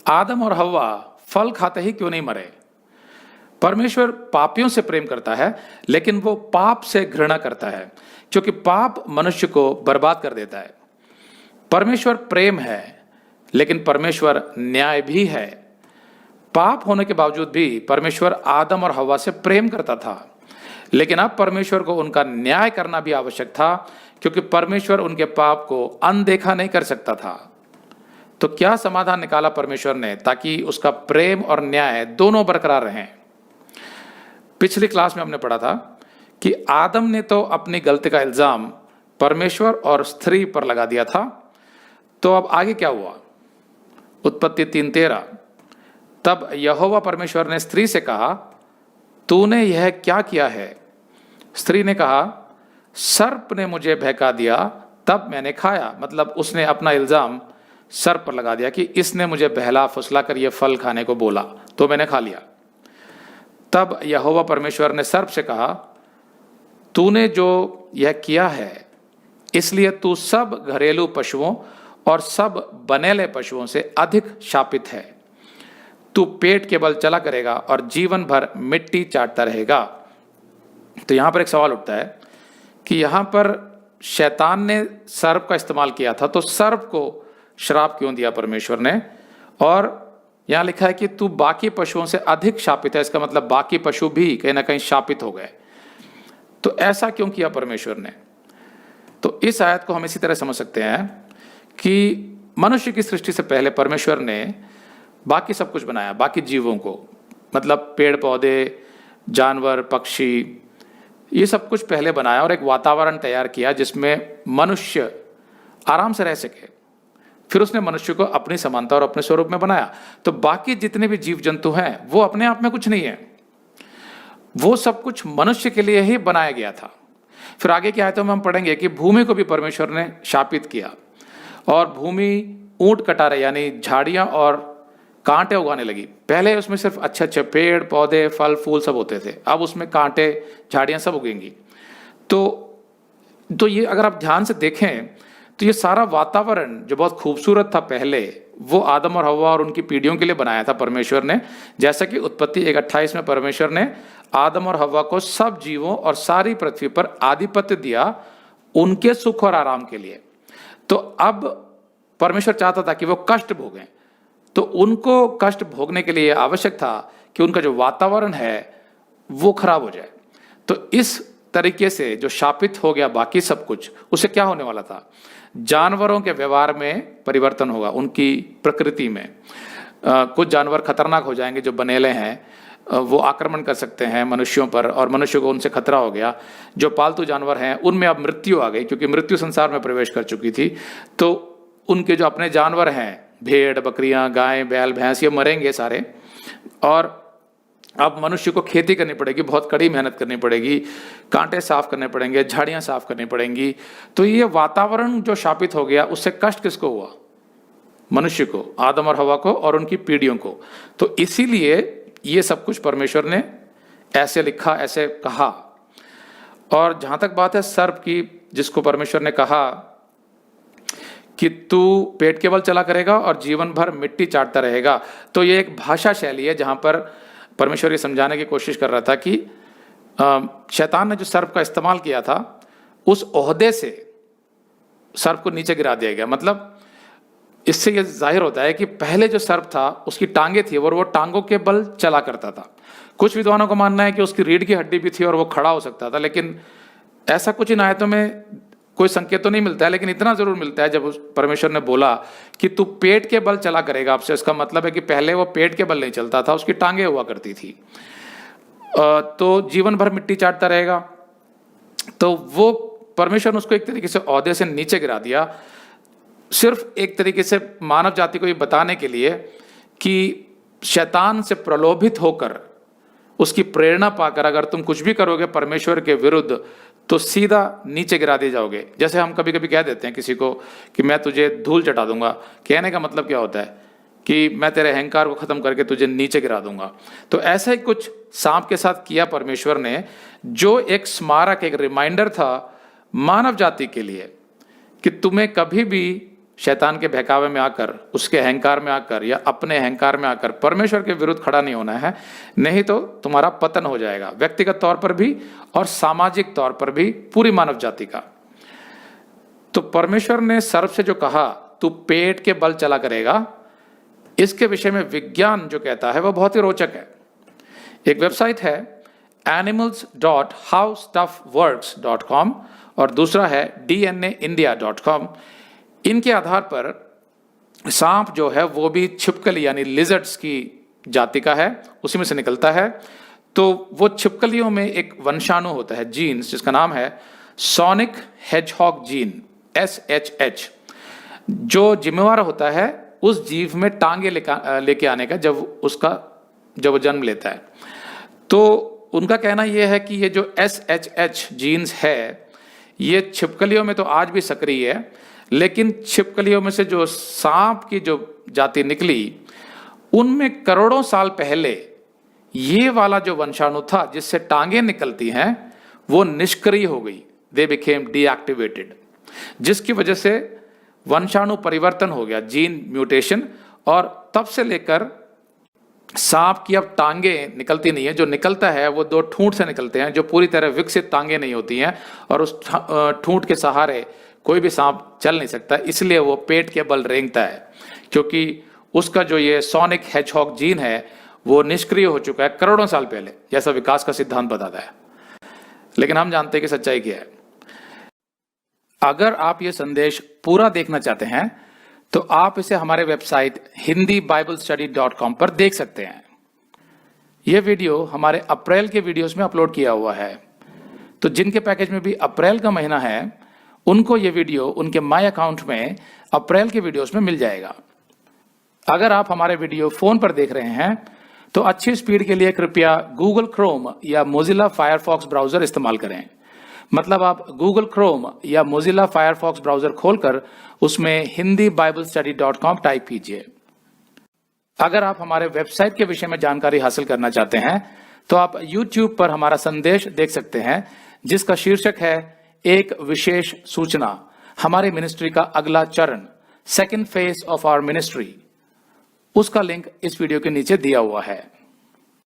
आदम और हव्वा फल खाते ही क्यों नहीं मरे? परमेश्वर पापियों से प्रेम करता है, लेकिन वो पाप से घृणा करता है, क्योंकि पाप मनुष्य को बर्बाद कर देता है। परमेश्वर प्रेम है, लेकिन परमेश्वर न्याय भी है। पाप होने के बावजूद भी परमेश्वर आदम और हव्वा से प्रेम करता था, लेकिन अब परमेश्वर को उनका न्याय करना भी आवश्यक था, क्योंकि परमेश्वर उनके पाप को अनदेखा नहीं कर सकता था। तो क्या समाधान निकाला परमेश्वर ने ताकि उसका प्रेम और न्याय दोनों बरकरार रहें? पिछली क्लास में हमने पढ़ा था कि आदम ने तो अपनी गलती का इल्जाम परमेश्वर और स्त्री पर लगा दिया था। तो अब आगे क्या हुआ? उत्पत्ति 3:13, तब यहोवा परमेश्वर ने स्त्री से कहा, तूने यह क्या किया है? स्त्री ने कहा, सर्प ने मुझे बहका दिया, तब मैंने खाया। मतलब उसने अपना इल्जाम सर्प पर लगा दिया कि इसने मुझे बहला फुसला कर यह फल खाने को बोला, तो मैंने खा लिया। तब यहोवा परमेश्वर ने सर्प से कहा, तूने जो यह किया है, इसलिए तू सब घरेलू पशुओं और सब बनेले पशुओं से अधिक शापित है। तू पेट के बल चला करेगा और जीवन भर मिट्टी चाटता रहेगा। तो यहां पर एक सवाल उठता है कि यहां पर शैतान ने सर्प का इस्तेमाल किया था, तो सर्प को श्राप क्यों दिया परमेश्वर ने? और यहां लिखा है कि तू बाकी पशुओं से अधिक शापित है। इसका मतलब बाकी पशु भी कहीं ना कहीं शापित हो गए। तो ऐसा क्यों किया परमेश्वर ने? तो इस आयत को हम इसी तरह समझ सकते हैं कि मनुष्य की सृष्टि से पहले परमेश्वर ने बाकी सब कुछ बनाया, बाकी जीवों को, मतलब पेड़ पौधे, जानवर, पक्षी, ये सब कुछ पहले बनाया और एक वातावरण तैयार किया जिसमें मनुष्य आराम से रह सके। फिर उसने मनुष्य को अपनी समानता और अपने स्वरूप में बनाया। तो बाकी जितने भी जीव जंतु हैं वो अपने आप में कुछ नहीं है, वो सब कुछ मनुष्य के लिए ही बनाया गया था। फिर आगे की आयतों में हम पढ़ेंगे कि भूमि को भी परमेश्वर ने शापित किया और भूमि ऊंट कटारे यानी झाड़ियां और कांटे उगाने लगी। पहले उसमें सिर्फ अच्छे अच्छे पेड़ पौधे फल फूल सब होते थे, अब उसमें कांटे झाड़ियां सब उगेंगी। तो ये अगर आप ध्यान से देखें तो ये सारा वातावरण जो बहुत खूबसूरत था पहले, वो आदम और हव्वा और उनकी पीढ़ियों के लिए बनाया था परमेश्वर ने। जैसा कि उत्पत्ति 1:28 में परमेश्वर ने आदम और हव्वा को सब जीवों और सारी पृथ्वी पर आधिपत्य दिया उनके सुख और आराम के लिए। तो अब परमेश्वर चाहता था कि वो कष्ट भोगें, तो उनको कष्ट भोगने के लिए आवश्यक था कि उनका जो वातावरण है वो खराब हो जाए। तो इस तरीके से जो शापित हो गया बाकी सब कुछ, उसे क्या होने वाला था? जानवरों के व्यवहार में परिवर्तन होगा, उनकी प्रकृति में। कुछ जानवर खतरनाक हो जाएंगे, जो बनेले हैं वो आक्रमण कर सकते हैं मनुष्यों पर और मनुष्य को उनसे खतरा हो गया। जो पालतू जानवर हैं उनमें अब मृत्यु आ गई, क्योंकि मृत्यु संसार में प्रवेश कर चुकी थी। तो उनके जो अपने जानवर हैं, भेड़ बकरियां गाय बैल भैंस, ये मरेंगे सारे। और अब मनुष्य को खेती करनी पड़ेगी, बहुत कड़ी मेहनत करनी पड़ेगी, कांटे साफ करने पड़ेंगे, झाड़ियां साफ करनी पड़ेंगी। तो ये वातावरण जो शापित हो गया, उससे कष्ट किसको हुआ? मनुष्य को, आदम और हव्वा को और उनकी पीढ़ियों को। तो इसीलिए ये सब कुछ परमेश्वर ने ऐसे लिखा, ऐसे कहा। और जहां तक बात है सर्प की, जिसको परमेश्वर ने कहा कि तू पेट के बल चला करेगा और जीवन भर मिट्टी चाटता रहेगा, तो ये एक भाषा शैली है जहां पर परमेश्वर ये समझाने की कोशिश कर रहा था कि शैतान ने जो सर्प का इस्तेमाल किया था, उस ओहदे से सर्प को नीचे गिरा दिया गया। मतलब इससे ये जाहिर होता है कि पहले जो सर्प था उसकी टांगे थी और वो टांगों के बल चला करता था। कुछ विद्वानों का मानना है कि उसकी रीढ़ की हड्डी भी थी और वो खड़ा हो सकता था, लेकिन ऐसा कुछ इन आयतों में कोई संकेत तो नहीं मिलता है। लेकिन इतना जरूर मिलता है, जब परमेश्वर ने बोला कि तू पेट के बल चला करेगा आपसे, इसका मतलब है कि पहले वो पेट के बल नहीं चलता था, उसकी टांगे हुआ करती थी। तो जीवन भर मिट्टी चाटता रहेगा। तो वो परमेश्वर ने उसको एक तरीके से ओहदे से नीचे गिरा दिया, सिर्फ एक तरीके से मानव जाति को ये बताने के लिए कि शैतान से प्रलोभित होकर, उसकी प्रेरणा पाकर अगर तुम कुछ भी करोगे परमेश्वर के विरुद्ध, तो सीधा नीचे गिरा दिए जाओगे। जैसे हम कभी कभी कह देते हैं किसी को कि मैं तुझे धूल चटा दूंगा, कहने का मतलब क्या होता है कि मैं तेरे अहंकार को खत्म करके तुझे नीचे गिरा दूंगा। तो ऐसा ही कुछ सांप के साथ किया परमेश्वर ने, जो एक स्मारक, एक रिमाइंडर था मानव जाति के लिए कि तुम्हें कभी भी शैतान के बहकावे में आकर, उसके अहंकार में आकर या अपने अहंकार में आकर परमेश्वर के विरुद्ध खड़ा नहीं होना है, नहीं तो तुम्हारा पतन हो जाएगा, व्यक्तिगत तौर पर भी और सामाजिक तौर पर भी, पूरी मानव जाति का। तो परमेश्वर ने सर्प से जो कहा तू पेट के बल चला करेगा, इसके विषय में विज्ञान जो कहता है वह बहुत ही रोचक है। एक वेबसाइट है animals.howstuffworks.com और दूसरा है dnaindia.com। इनके आधार पर सांप जो है वो भी छिपकली यानी लिजर्ड्स की जाति का है, उसी में से निकलता है। तो वो छिपकलियों में एक वंशाणु होता है, जीन्स, जिसका नाम है सोनिक हेजहॉग जीन, SHH, जो जिम्मेवार होता है उस जीव में टांगे लेके आने का जब वो जन्म लेता है। तो उनका कहना यह है कि ये जो SHH जीन्स है ये छिपकलियों में तो आज भी सक्रिय है, लेकिन छिपकलियों में से जो सांप की जो जाति निकली उनमें करोड़ों साल पहले ये वाला जो वंशाणु था जिससे टांगे निकलती हैं वो निष्क्रिय हो गई, दे बिकेम डीएक्टिवेटेड, जिसकी वजह से वंशाणु परिवर्तन हो गया, जीन म्यूटेशन, और तब से लेकर सांप की अब टांगे निकलती नहीं है। जो निकलता है वो 2 ठूंठ से निकलते हैं, जो पूरी तरह विकसित टांगे नहीं होती हैं, और उस ठूंठ के सहारे कोई भी सांप चल नहीं सकता, इसलिए वो पेट के बल रेंगता है, क्योंकि उसका जो ये सोनिक हेजहॉग जीन है वो निष्क्रिय हो चुका है करोड़ों साल पहले, जैसा विकास का सिद्धांत बताता है। लेकिन हम जानते हैं कि सच्चाई क्या है। अगर आप ये संदेश पूरा देखना चाहते हैं तो आप इसे हमारे वेबसाइट hindiBiblestudy.com पर देख सकते हैं। यह वीडियो हमारे अप्रैल के वीडियोस में अपलोड किया हुआ है, तो जिनके पैकेज में भी अप्रैल का महीना है उनको ये वीडियो उनके माय अकाउंट में अप्रैल के वीडियोस में मिल जाएगा। अगर आप हमारे वीडियो फोन पर देख रहे हैं तो अच्छी स्पीड के लिए कृपया गूगल क्रोम या मोजिला फायरफॉक्स ब्राउजर इस्तेमाल करें। मतलब आप गूगल क्रोम या मोजिला फायरफॉक्स ब्राउजर खोलकर उसमें hindiBiblestudy.com टाइप कीजिए। अगर आप हमारे वेबसाइट के विषय में जानकारी हासिल करना चाहते हैं तो आप YouTube पर हमारा संदेश देख सकते हैं, जिसका शीर्षक है एक विशेष सूचना, हमारी मिनिस्ट्री का अगला चरण, second phase of our ministry. उसका लिंक इस वीडियो के नीचे दिया हुआ है।